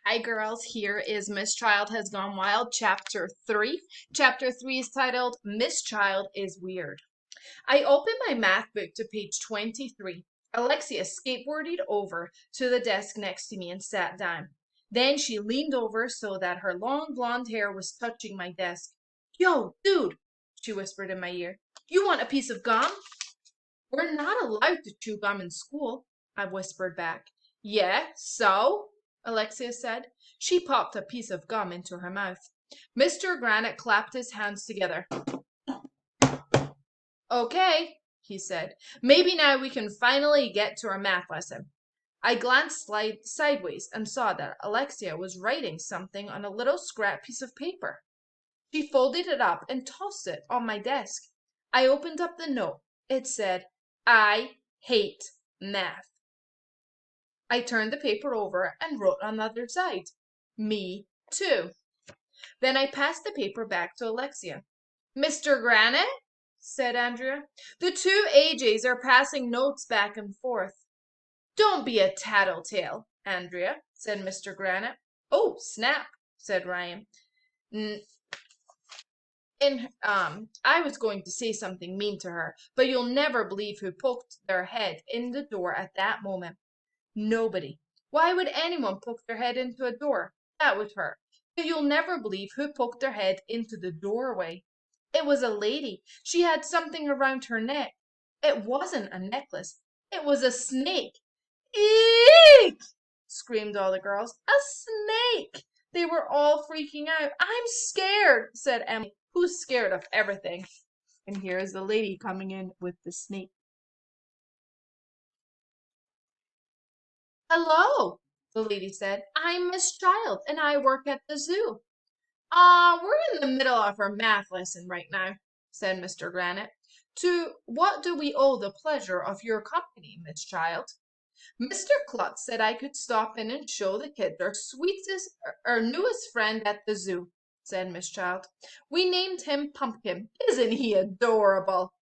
Hi girls, here is Miss Child Has Gone Wild, Chapter 3. Chapter 3 is titled Miss Child is Weird. I opened my math book to page 23. Alexia skateboarded over to the desk next to me and sat down. Then she leaned over so that her long blonde hair was touching my desk. Yo, dude, she whispered in my ear. You want a piece of gum? We're not allowed to chew gum in school, I whispered back. Yeah, so? Alexia said. She popped a piece of gum into her mouth. Mr. Granite clapped his hands together. Okay, he said. Maybe now we can finally get to our math lesson. I glanced sideways and saw that Alexia was writing something on a little scrap piece of paper. She folded it up and tossed it on my desk. I opened up the note. It said, I hate math. I turned the paper over and wrote on the other side, Me too. Then I passed the paper back to Alexia. Mr. Granite, said Andrea, the two AJs are passing notes back and forth. Don't be a tattletale, Andrea, said Mr. Granite. Oh, snap, said Ryan. I was going to say something mean to her, but you'll never believe who poked their head in the door at that moment. Nobody. Why would anyone poke their head into a door? That was her. But you'll never believe who poked their head into the doorway. It was a lady. She had something around her neck. It wasn't a necklace. It was a snake. Eek! Screamed all the girls. A snake! They were all freaking out. I'm scared, said Emily, who's scared of everything. And here is the lady coming in with the snake. Hello, the lady said. I'm Miss Child, and I work at the zoo. We're in the middle of our math lesson right now, said Mr. Granite. To what do we owe the pleasure of your company, Miss Child? Mr. Klutz said I could stop in and show the kids our newest friend at the zoo, said Miss Child. We named him Pumpkin. Isn't he adorable?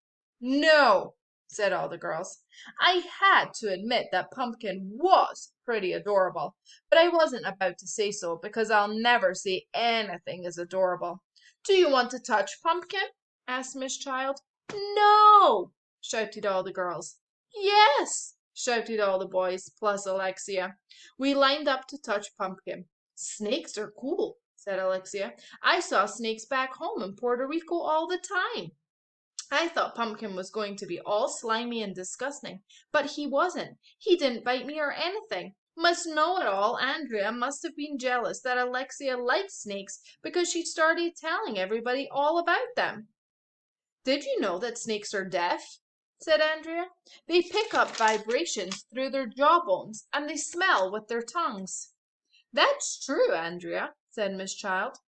No, said all the girls. I had to admit that Pumpkin was pretty adorable, but I wasn't about to say so because I'll never say anything is adorable. Do you want to touch Pumpkin? Asked Miss Child. No, shouted all the girls. Yes, shouted all the boys, plus Alexia. We lined up to touch Pumpkin. Snakes are cool, said Alexia. I saw snakes back home in Puerto Rico all the time. I thought Pumpkin was going to be all slimy and disgusting, but he wasn't. He didn't bite me or anything. Must know it all, Andrea must have been jealous that Alexia liked snakes because she started telling everybody all about them. Did you know that snakes are deaf? Said Andrea. They pick up vibrations through their jawbones and they smell with their tongues. That's true, Andrea, said Miss Child.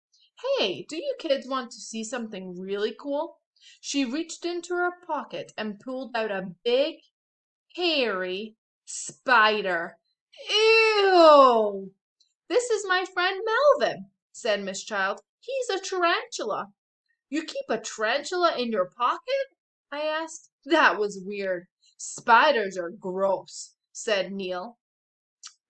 Hey, do you kids want to see something really cool? She reached into her pocket and pulled out a big, hairy spider. Ew! This is my friend Melvin, said Miss Child. He's a tarantula. You keep a tarantula in your pocket? I asked. That was weird. Spiders are gross, said Neil.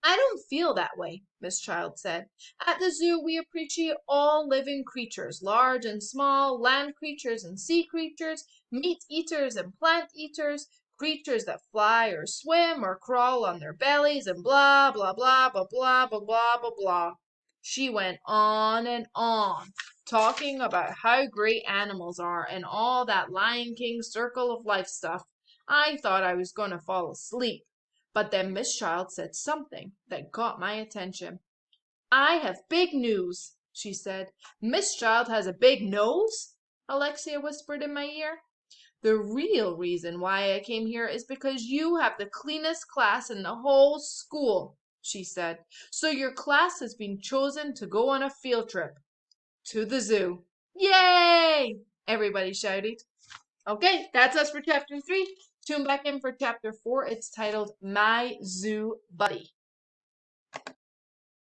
I don't feel that way, Miss Child said. At the zoo, we appreciate all living creatures, large and small, land creatures and sea creatures, meat eaters and plant eaters, creatures that fly or swim or crawl on their bellies, and blah, blah, blah, blah, blah, blah, blah, blah, blah. She went on and on, talking about how great animals are and all that Lion King circle of life stuff. I thought I was going to fall asleep. But then Miss Child said something that caught my attention. I have big news, she said. Miss Child has a big nose? Alexia whispered in my ear. The real reason why I came here is because you have the cleanest class in the whole school, she said. So your class has been chosen to go on a field trip to the zoo. Yay! Everybody shouted. Okay, that's us for chapter 3. Tune back in for chapter 4. It's titled My Zoo Buddy.